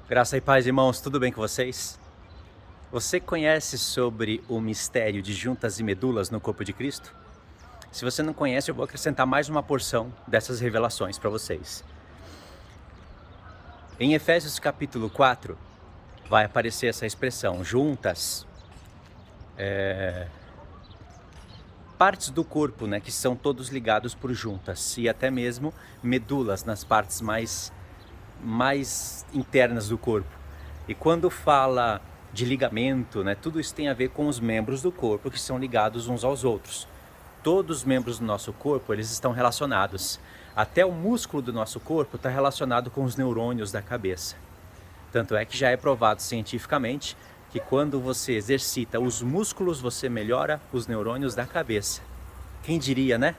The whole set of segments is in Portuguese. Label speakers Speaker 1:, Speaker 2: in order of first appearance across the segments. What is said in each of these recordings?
Speaker 1: Graça e paz, irmãos, tudo bem com vocês? Você conhece sobre o mistério de juntas e medulas no corpo de Cristo? Se você não conhece, eu vou acrescentar mais uma porção dessas revelações para vocês. Em Efésios capítulo 4, vai aparecer essa expressão, juntas, partes do corpo, né, que são todos ligados por juntas, e até mesmo medulas nas partes mais internas do corpo. E quando fala de ligamento, né, tudo isso tem a ver com os membros do corpo que são ligados uns aos outros. Todos os membros do nosso corpo, eles estão relacionados. Até o músculo do nosso corpo está relacionado com os neurônios da cabeça. Tanto é que já é provado cientificamente que quando você exercita os músculos, você melhora os neurônios da cabeça. Quem diria, né?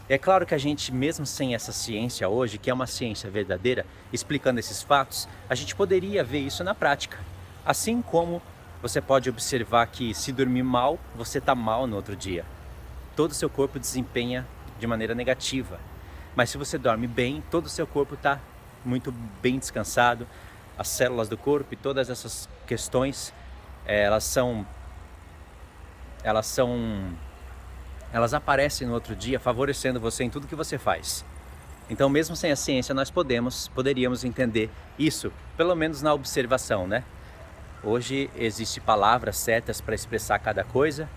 Speaker 1: É claro que a gente, mesmo sem essa ciência hoje, que é uma ciência verdadeira, explicando esses fatos, a gente poderia ver isso na prática. Assim como você pode observar que se dormir mal, você está mal no outro dia. Todo o seu corpo desempenha de maneira negativa. Mas se você dorme bem, todo o seu corpo está muito bem descansado. As células do corpo e todas essas questões, elas aparecem no outro dia, favorecendo você em tudo que você faz. Então, mesmo sem a ciência, nós poderíamos entender isso, pelo menos na observação, né? Hoje existem palavras certas para expressar cada coisa,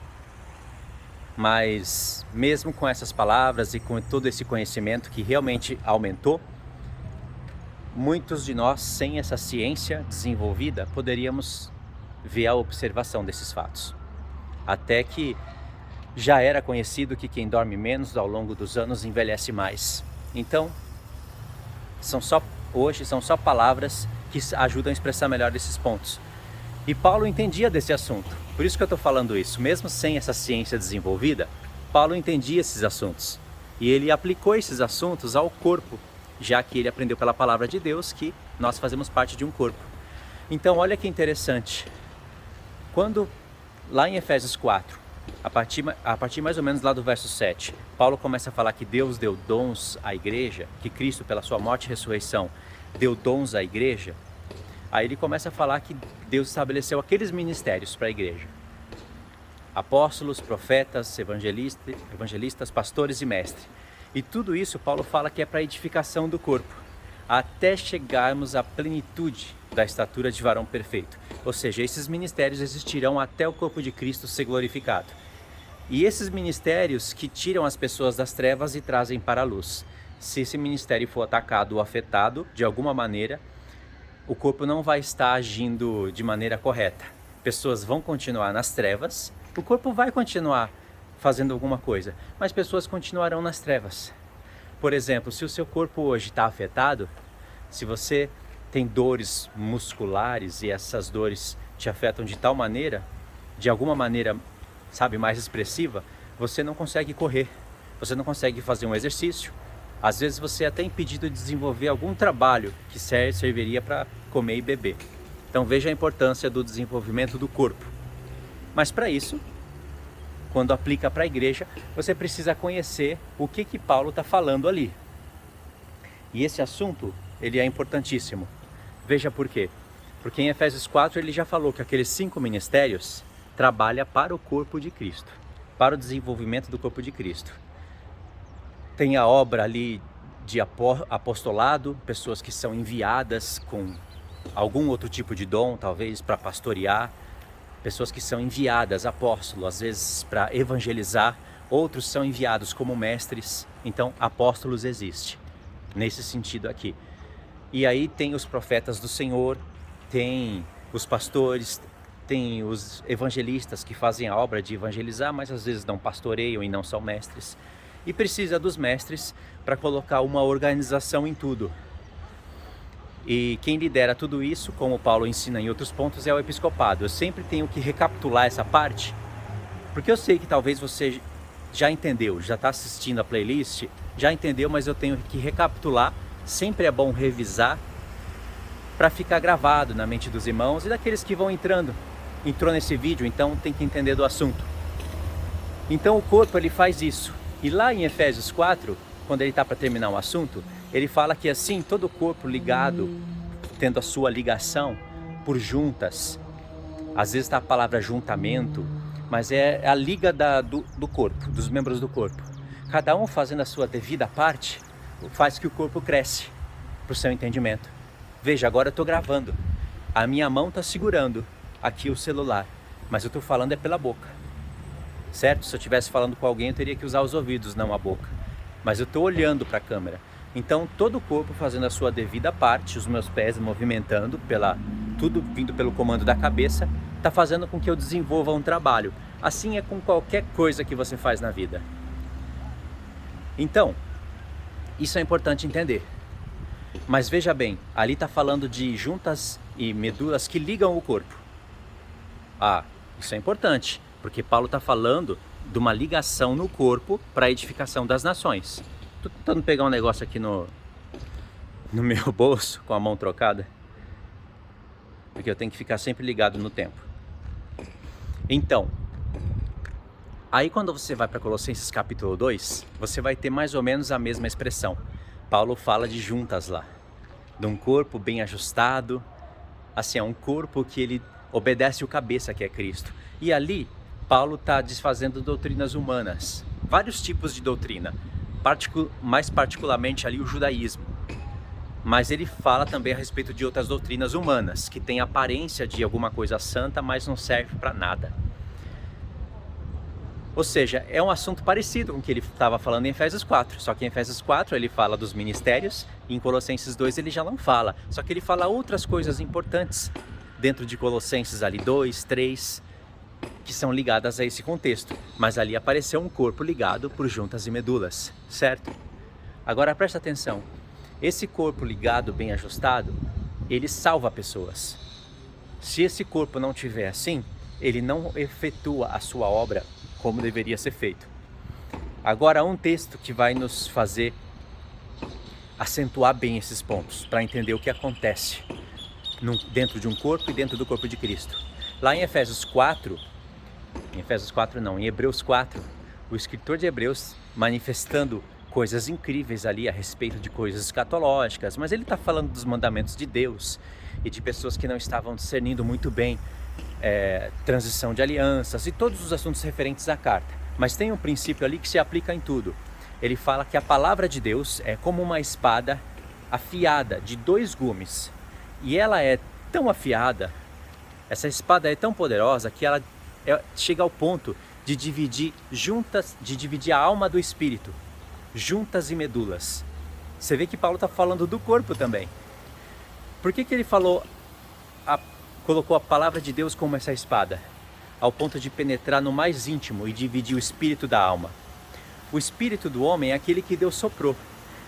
Speaker 1: mas mesmo com essas palavras e com todo esse conhecimento que realmente aumentou, muitos de nós, sem essa ciência desenvolvida, poderíamos ver a observação desses fatos. Até que já era conhecido que quem dorme menos ao longo dos anos envelhece mais. Então, hoje são só palavras que ajudam a expressar melhor esses pontos. E Paulo entendia desse assunto. Por isso que eu estou falando isso. Mesmo sem essa ciência desenvolvida, Paulo entendia esses assuntos. E ele aplicou esses assuntos ao corpo, já que ele aprendeu pela palavra de Deus que nós fazemos parte de um corpo. Então, olha que interessante. Quando, lá em Efésios 4, a partir mais ou menos lá do verso 7, Paulo começa a falar que Deus deu dons à igreja, que Cristo, pela sua morte e ressurreição, deu dons à igreja. Aí ele começa a falar que Deus estabeleceu aqueles ministérios para a igreja: apóstolos, profetas, evangelistas, pastores e mestres. E tudo isso Paulo fala que é para a edificação do corpo, até chegarmos à plenitude da estatura de varão perfeito. Ou seja, esses ministérios existirão até o corpo de Cristo ser glorificado. E esses ministérios que tiram as pessoas das trevas e trazem para a luz. Se esse ministério for atacado ou afetado de alguma maneira, o corpo não vai estar agindo de maneira correta. Pessoas vão continuar nas trevas, o corpo vai continuar fazendo alguma coisa, mas pessoas continuarão nas trevas. Por exemplo, se o seu corpo hoje está afetado, se você tem dores musculares e essas dores te afetam de tal maneira, de alguma maneira, sabe, mais expressiva, você não consegue correr, você não consegue fazer um exercício. Às vezes você é até impedido de desenvolver algum trabalho que serviria para comer e beber. Então veja a importância do desenvolvimento do corpo. Mas para isso, quando aplica para a igreja, você precisa conhecer o que Paulo está falando ali. E esse assunto, ele é importantíssimo. Veja por quê. Porque em Efésios 4 ele já falou que aqueles 5 ministérios trabalham para o corpo de Cristo, para o desenvolvimento do corpo de Cristo. Tem a obra ali de apostolado, pessoas que são enviadas com algum outro tipo de dom, talvez para pastorear, pessoas que são enviadas, apóstolos, às vezes para evangelizar, outros são enviados como mestres. Então, apóstolos existe, nesse sentido aqui. E aí tem os profetas do Senhor, tem os pastores, tem os evangelistas que fazem a obra de evangelizar, mas às vezes não pastoreiam e não são mestres. E precisa dos mestres para colocar uma organização em tudo. E quem lidera tudo isso, como Paulo ensina em outros pontos, é o episcopado. Eu sempre tenho que recapitular essa parte, porque eu sei que talvez você já entendeu, já está assistindo a playlist, já entendeu, mas eu tenho que recapitular. Sempre é bom revisar para ficar gravado na mente dos irmãos e daqueles que vão entrou nesse vídeo, então tem que entender do assunto. Então o corpo, ele faz isso. E lá em Efésios 4, quando ele está para terminar um assunto, ele fala que assim, todo o corpo ligado tendo a sua ligação por juntas. Às vezes está a palavra juntamento, mas é a liga do corpo, dos membros do corpo. Cada um fazendo a sua devida parte, faz que o corpo cresce, para o seu entendimento. Veja, agora eu estou gravando, a minha mão está segurando aqui o celular, mas eu estou falando é pela boca, certo? Se eu estivesse falando com alguém, eu teria que usar os ouvidos, não a boca, mas eu estou olhando para a câmera. Então todo o corpo fazendo a sua devida parte, os meus pés movimentando, tudo vindo pelo comando da cabeça, está fazendo com que eu desenvolva um trabalho. Assim é com qualquer coisa que você faz na vida. Então, isso é importante entender. Mas veja bem, ali está falando de juntas e medulas que ligam o corpo. Isso é importante, porque Paulo está falando de uma ligação no corpo para a edificação das nações. Estou tentando pegar um negócio aqui no meu bolso, com a mão trocada, porque eu tenho que ficar sempre ligado no tempo. Então, aí quando você vai para Colossenses capítulo 2, você vai ter mais ou menos a mesma expressão. Paulo fala de juntas lá, de um corpo bem ajustado, assim, é um corpo que ele obedece o cabeça, que é Cristo. E ali, Paulo está desfazendo doutrinas humanas, vários tipos de doutrina, mais particularmente ali o judaísmo. Mas ele fala também a respeito de outras doutrinas humanas, que têm aparência de alguma coisa santa, mas não serve para nada. Ou seja, é um assunto parecido com o que ele estava falando em Efésios 4. Só que em Efésios 4 ele fala dos ministérios, e em Colossenses 2 ele já não fala. Só que ele fala outras coisas importantes dentro de Colossenses ali 2, 3, que são ligadas a esse contexto. Mas ali apareceu um corpo ligado por juntas e medulas, certo? Agora presta atenção. Esse corpo ligado, bem ajustado, ele salva pessoas. Se esse corpo não tiver assim, ele não efetua a sua obra como deveria ser feito. Agora, um texto que vai nos fazer acentuar bem esses pontos, para entender o que acontece dentro de um corpo e dentro do corpo de Cristo. Lá em Hebreus 4, o escritor de Hebreus manifestando coisas incríveis ali a respeito de coisas escatológicas, mas ele está falando dos mandamentos de Deus e de pessoas que não estavam discernindo muito bem transição de alianças e todos os assuntos referentes à carta. Mas tem um princípio ali que se aplica em tudo. Ele fala que a palavra de Deus é como uma espada afiada de 2 gumes. E ela é tão afiada, essa espada é tão poderosa que ela chega ao ponto de dividir a alma do espírito, juntas e medulas. Você vê que Paulo está falando do corpo também. Por que ele colocou a palavra de Deus como essa espada, ao ponto de penetrar no mais íntimo e dividir o espírito da alma? O espírito do homem é aquele que Deus soprou.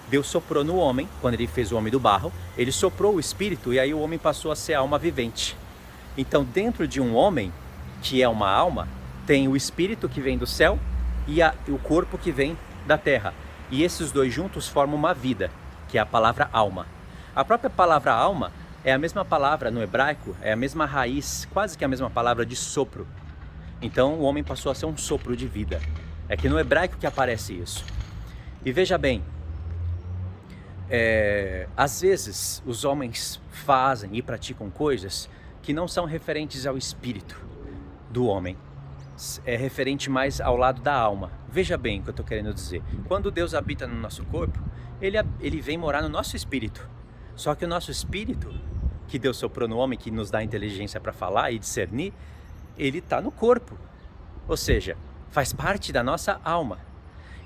Speaker 1: Deus soprou no homem, quando ele fez o homem do barro, ele soprou o espírito e aí o homem passou a ser a alma vivente. Então dentro de um homem, que é uma alma, tem o espírito que vem do céu e o corpo que vem da terra. E esses 2 juntos formam uma vida, que é a palavra alma. A própria palavra alma é a mesma palavra no hebraico, é a mesma raiz, quase que a mesma palavra de sopro. Então o homem passou a ser um sopro de vida. É que no hebraico que aparece isso. E veja bem, às vezes os homens fazem e praticam coisas que não são referentes ao espírito do homem. É referente mais ao lado da alma. Veja bem o que eu estou querendo dizer. Quando Deus habita no nosso corpo, ele vem morar no nosso espírito. Só que o nosso espírito, que Deus soprou no homem, que nos dá inteligência para falar e discernir, ele está no corpo. Ou seja, faz parte da nossa alma.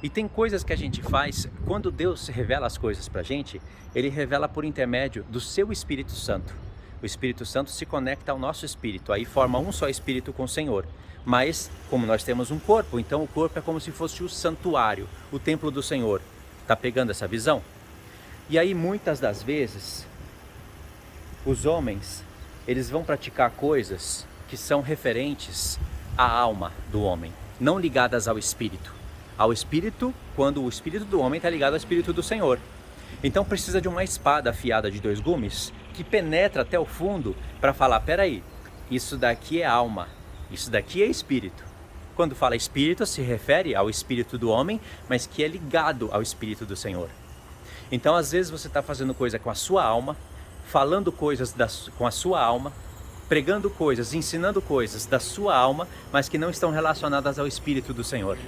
Speaker 1: E tem coisas que a gente faz, quando Deus revela as coisas para a gente, ele revela por intermédio do seu Espírito Santo. O Espírito Santo se conecta ao nosso espírito, aí forma um só espírito com o Senhor. Mas, como nós temos um corpo, então o corpo é como se fosse o santuário, o templo do Senhor. Está pegando essa visão? E aí, muitas das vezes, os homens, eles vão praticar coisas que são referentes à alma do homem, não ligadas ao espírito. Ao espírito, quando o espírito do homem está ligado ao espírito do Senhor. Então precisa de uma espada afiada de 2 gumes, que penetra até o fundo para falar, peraí, isso daqui é alma, isso daqui é espírito. Quando fala espírito, se refere ao espírito do homem, mas que é ligado ao espírito do Senhor. Então às vezes você está fazendo coisa com a sua alma, falando coisas com a sua alma, pregando coisas, ensinando coisas da sua alma, mas que não estão relacionadas ao Espírito do Senhor.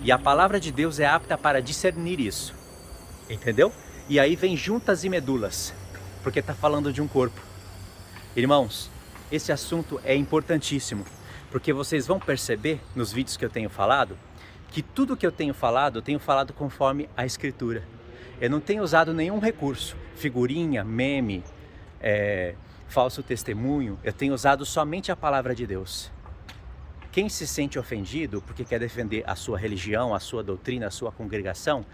Speaker 1: E a palavra de Deus é apta para discernir isso, entendeu? E aí vem juntas e medulas, porque está falando de um corpo. Irmãos, esse assunto é importantíssimo, porque vocês vão perceber nos vídeos que eu tenho falado, que tudo que eu tenho falado conforme a Escritura. Eu não tenho usado nenhum recurso, figurinha, meme, falso testemunho. Eu tenho usado somente a palavra de Deus. Quem se sente ofendido porque quer defender a sua religião, a sua doutrina, a sua congregação,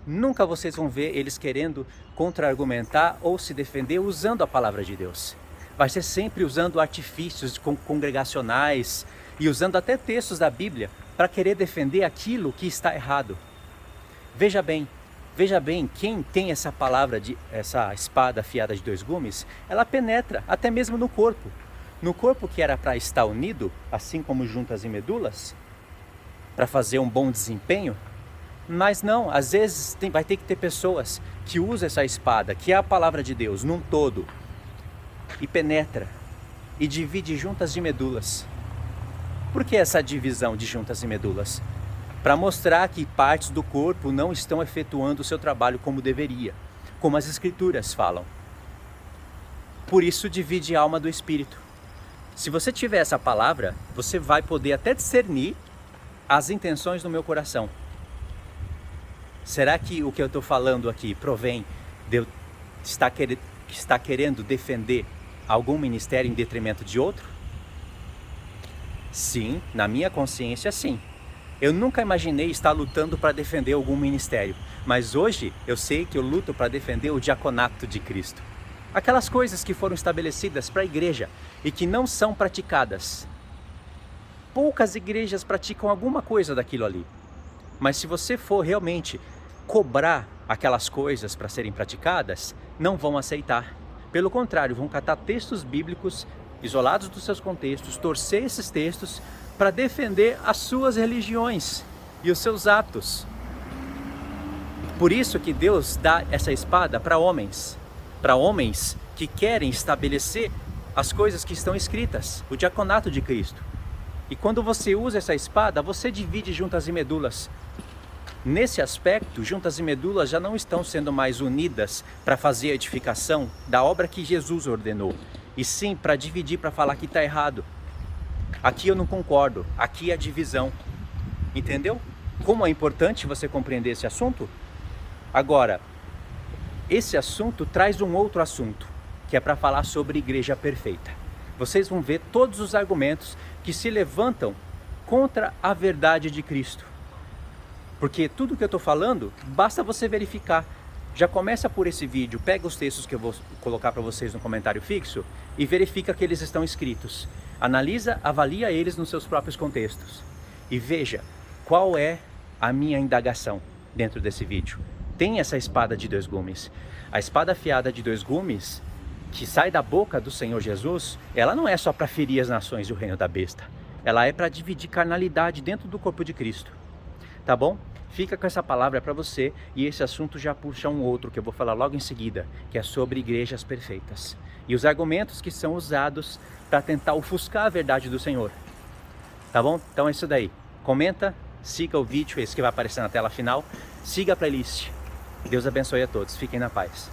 Speaker 1: nunca vocês vão ver eles querendo contra-argumentar ou se defender usando a palavra de Deus. Vai ser sempre usando artifícios congregacionais e usando até textos da Bíblia para querer defender aquilo que está errado. Veja bem, quem tem essa palavra, essa espada afiada de 2 gumes, ela penetra até mesmo no corpo. No corpo que era para estar unido, assim como juntas e medulas, para fazer um bom desempenho, mas não, às vezes vai ter que ter pessoas que usam essa espada, que é a palavra de Deus, num todo, e penetra, e divide juntas e medulas. Por que essa divisão de juntas e medulas? Para mostrar que partes do corpo não estão efetuando o seu trabalho como deveria, como as Escrituras falam. Por isso divide a alma do espírito. Se você tiver essa palavra, você vai poder até discernir as intenções do meu coração. Será que o que eu estou falando aqui provém de eu estar querendo defender algum ministério em detrimento de outro? Sim, na minha consciência, sim. Eu nunca imaginei estar lutando para defender algum ministério, mas hoje eu sei que eu luto para defender o diaconato de Cristo. Aquelas coisas que foram estabelecidas para a igreja e que não são praticadas. Poucas igrejas praticam alguma coisa daquilo ali. Mas se você for realmente cobrar aquelas coisas para serem praticadas, não vão aceitar. Pelo contrário, vão catar textos bíblicos isolados dos seus contextos, torcer esses textos para defender as suas religiões e os seus atos. Por isso que Deus dá essa espada para homens que querem estabelecer as coisas que estão escritas, o diaconato de Cristo. E quando você usa essa espada, você divide juntas e medulas. Nesse aspecto, juntas e medulas já não estão sendo mais unidas para fazer a edificação da obra que Jesus ordenou, e sim para dividir, para falar que está errado. Aqui eu não concordo, aqui é a divisão. Entendeu? Como é importante você compreender esse assunto? Agora, esse assunto traz um outro assunto, que é para falar sobre igreja perfeita. Vocês vão ver todos os argumentos que se levantam contra a verdade de Cristo. Porque tudo que eu estou falando, basta você verificar. Já começa por esse vídeo, pega os textos que eu vou colocar para vocês no comentário fixo e verifica que eles estão escritos. Analisa, avalia eles nos seus próprios contextos. E veja qual é a minha indagação dentro desse vídeo. Tem essa espada de 2 gumes. A espada afiada de 2 gumes, que sai da boca do Senhor Jesus, ela não é só para ferir as nações e o reino da besta. Ela é para dividir carnalidade dentro do corpo de Cristo. Tá bom? Fica com essa palavra para você, e esse assunto já puxa um outro que eu vou falar logo em seguida, que é sobre igrejas perfeitas. E os argumentos que são usados para tentar ofuscar a verdade do Senhor. Tá bom? Então é isso daí. Comenta, siga o vídeo, esse que vai aparecer na tela final. Siga a playlist. Deus abençoe a todos. Fiquem na paz.